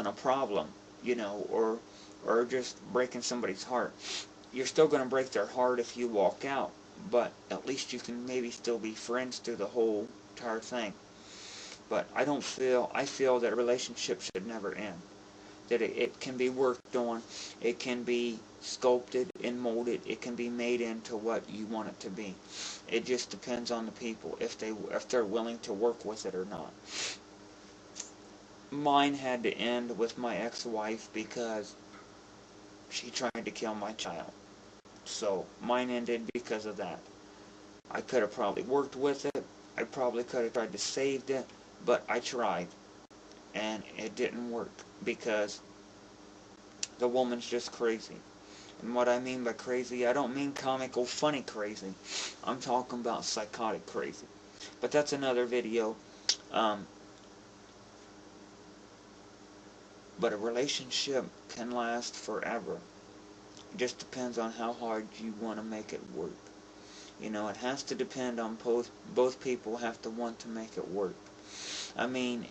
causing a problem, you know, or just breaking somebody's heart. You're still going to break their heart if you walk out, but at least you can maybe still be friends through the whole entire thing. But I feel that a relationship should never end. That it can be worked on, it can be sculpted and molded, it can be made into what you want it to be. It just depends on the people, if they're willing to work with it or not. Mine had to end with my ex-wife because she tried to kill my child. So mine ended because of that. I could have probably worked with it, I probably could have tried to save it, but I tried. And it didn't work because the woman's just crazy. And what I mean by crazy, I don't mean comical, funny crazy. I'm talking about psychotic crazy. But that's another video. But a relationship can last forever. It just depends on how hard you want to make it work. You know, it has to depend on both people have to want to make it work. I mean,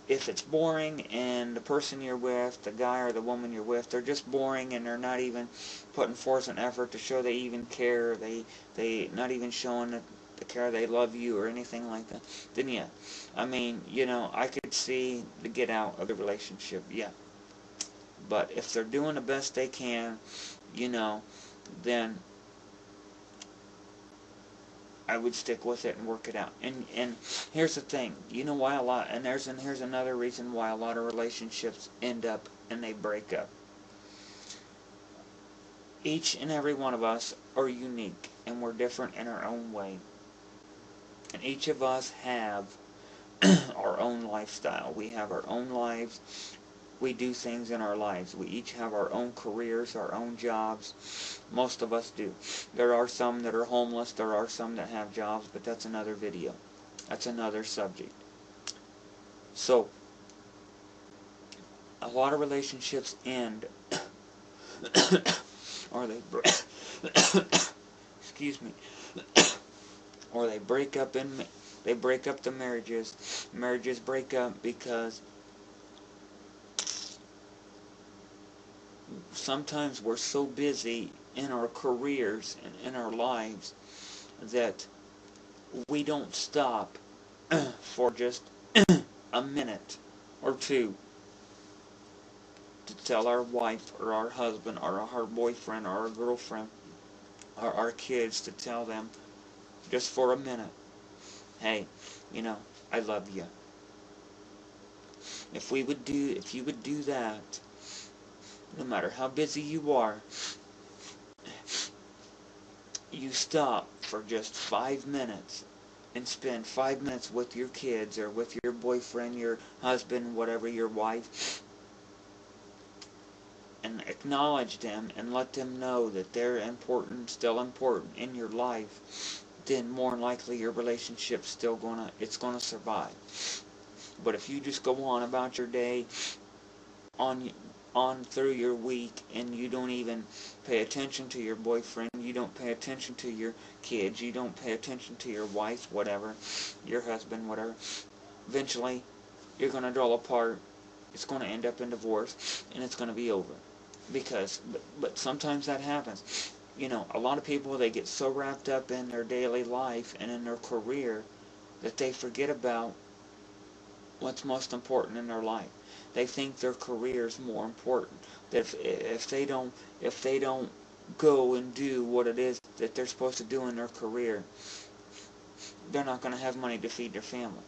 if it's boring and the person you're with, the guy or the woman you're with, they're just boring and they're not even putting forth an effort to show they even care, they not even showing the care they love you or anything like that, then yeah. I mean, you know, I could see the get out of the relationship, yeah. But if they're doing the best they can, you know, then I would stick with it and work it out. And here's the thing, you know why here's another reason why a lot of relationships end up and they break up. Each and every one of us are unique and we're different in our own way. And each of us have our own lifestyle. We have our own lives. We do things in our lives. We each have our own careers, our own jobs. Most of us do. There are some that are homeless. There are some that have jobs, but that's another video. That's another subject. So, a lot of relationships end, or they break, excuse me, or they break up the marriages. Marriages break up because sometimes we're so busy in our careers and in our lives that we don't stop for just a minute or two to tell our wife or our husband or our boyfriend or our girlfriend or our kids, to tell them just for a minute, hey, you know, I love you. If you would do that, no matter how busy you are, you stop for just 5 minutes and spend 5 minutes with your kids or with your boyfriend, your husband, whatever, your wife, and acknowledge them and let them know that they're important, still important in your life, then more than likely your relationship's still gonna survive. But if you just go on about your day, on through your week, and you don't even pay attention to your boyfriend, you don't pay attention to your kids, you don't pay attention to your wife, whatever, your husband, whatever, eventually you're going to draw apart, it's going to end up in divorce, and it's going to be over. But sometimes that happens. You know, a lot of people, they get so wrapped up in their daily life and in their career that they forget about what's most important in their life. They think their career is more important. That if they don't go and do what it is that they're supposed to do in their career, they're not going to have money to feed their family.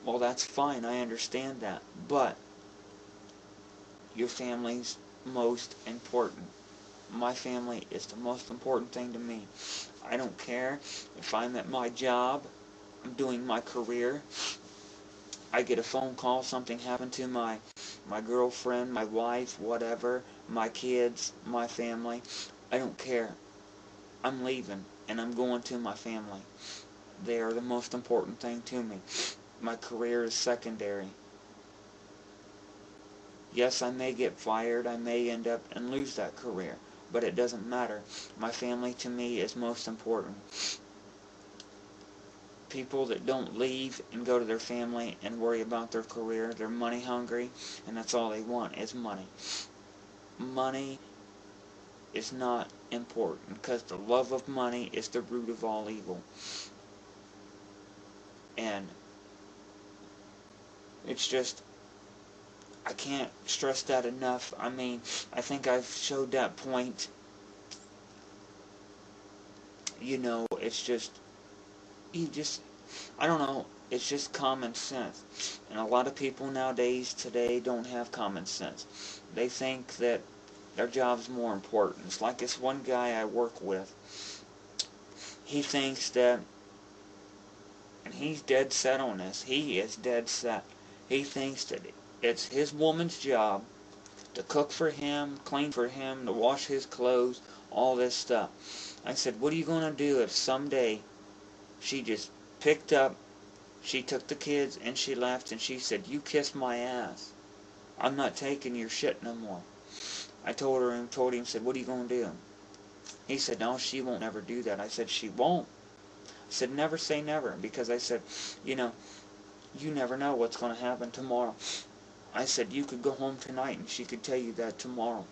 Well, that's fine. I understand that. But your family's most important. My family is the most important thing to me. I don't care if I'm at my job, I'm doing my career, I get a phone call, something happened to my girlfriend, my wife, whatever, my kids, my family. I don't care. I'm leaving, and I'm going to my family. They are the most important thing to me. My career is secondary. Yes, I may get fired, I may end up and lose that career, but it doesn't matter. My family to me is most important. people that don't leave and go to their family and worry about their career. They're money hungry, and that's all they want is money. Money is not important, because the love of money is the root of all evil. And it's just, I can't stress that enough. I mean, I think I've showed that point. You know, it's just, I don't know, it's just common sense. And a lot of people nowadays, today, don't have common sense. They think that their job's more important. It's like this one guy I work with. He thinks that, and he's dead set on this, he is dead set. He thinks that it's his woman's job to cook for him, clean for him, to wash his clothes, all this stuff. I said, what are you going to do if someday she just picked up, she took the kids and she left, and she said, you kiss my ass, I'm not taking your shit no more? I told him, said, what are you going to do? He said, no, she won't never do that. I said, she won't. I said, never say never, because I said, you know, you never know what's going to happen tomorrow. I said, you could go home tonight and she could tell you that tomorrow.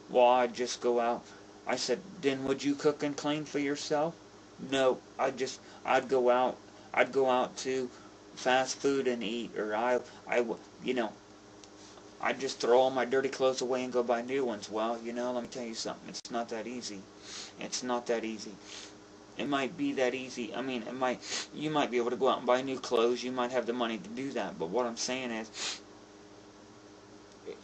Well, I'd just go out. I said, then would you cook and clean for yourself? No, I'd go out to fast food and eat, or you know, I'd just throw all my dirty clothes away and go buy new ones. Well, you know, let me tell you something. It's not that easy. It's not that easy. It might be that easy. I mean, you might be able to go out and buy new clothes. You might have the money to do that. But what I'm saying is,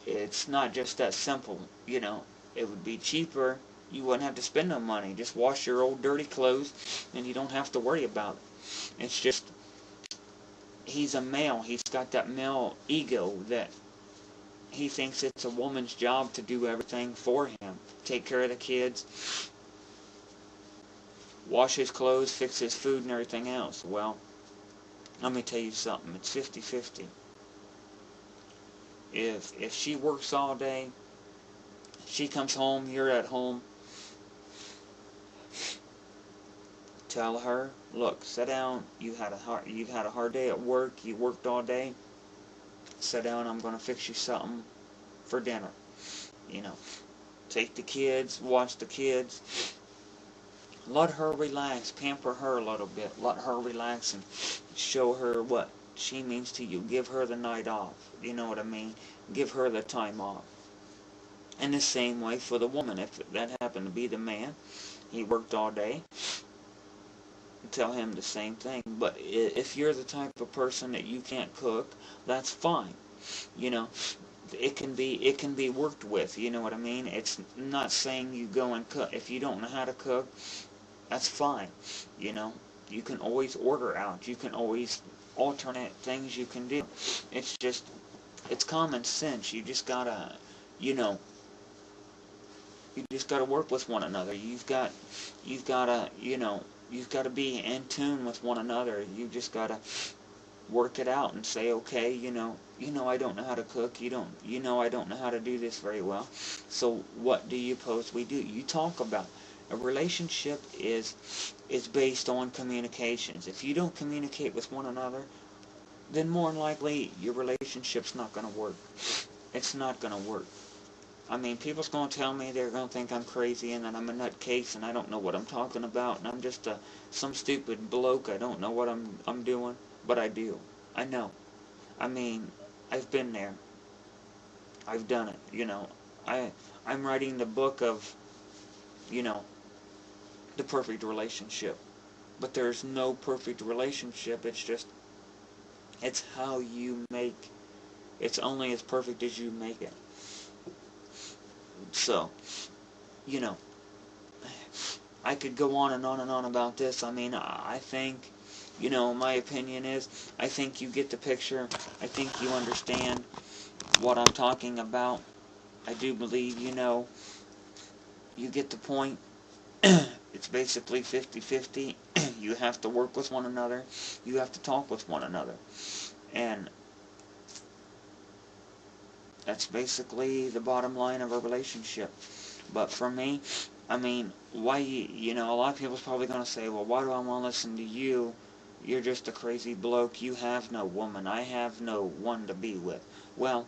it's not just that simple. You know, it would be cheaper. You wouldn't have to spend no money. Just wash your old dirty clothes, and you don't have to worry about it. It's just, he's a male. He's got that male ego that he thinks it's a woman's job to do everything for him. Take care of the kids, wash his clothes, fix his food, and everything else. Well, let me tell you something. It's 50-50. If she works all day, she comes home, you're at home, tell her, look, sit down. You've had a hard day at work. You worked all day. Sit down. I'm going to fix you something for dinner. You know, take the kids, watch the kids. Let her relax, pamper her a little bit. Let her relax and show her what she means to you. Give her the night off. You know what I mean? Give her the time off. And the same way for the woman. If that happened to be the man, he worked all day, tell him the same thing. But if you're the type of person that you can't cook, that's fine. You know, it can be worked with. You know what I mean? It's not saying you go and cook. If you don't know how to cook, that's fine. You know, you can always order out. You can always alternate things you can do. It's just, it's common sense. You just gotta, you know, you just gotta work with one another. You've gotta, you know, you've gotta be in tune with one another. You just gotta work it out and say, okay, you know, I don't know how to cook. You know, I don't know how to do this very well. So what do you propose we do? You talk about it. A relationship is based on communications. If you don't communicate with one another, then more than likely your relationship's not going to work. It's not going to work. I mean, people's going to tell me, they're going to think I'm crazy and that I'm a nutcase and I don't know what I'm talking about and I'm just some stupid bloke. I don't know what I'm doing, but I do. I know. I mean, I've been there. I've done it. You know, I'm writing the book of, you know, the perfect relationship. But there's no perfect relationship. It's just, it's how you make, it's only as perfect as you make it. So, you know, I could go on and on and on about this. I mean, I think, you know, my opinion is, I think you get the picture. I think you understand what I'm talking about. I do believe, you know, you get the point. It's basically 50-50. You have to work with one another. You have to talk with one another. And that's basically the bottom line of a relationship. But for me, I mean, why, you know, a lot of people's probably going to say, well, why do I want to listen to you? You're just a crazy bloke. You have no woman. I have no one to be with. Well,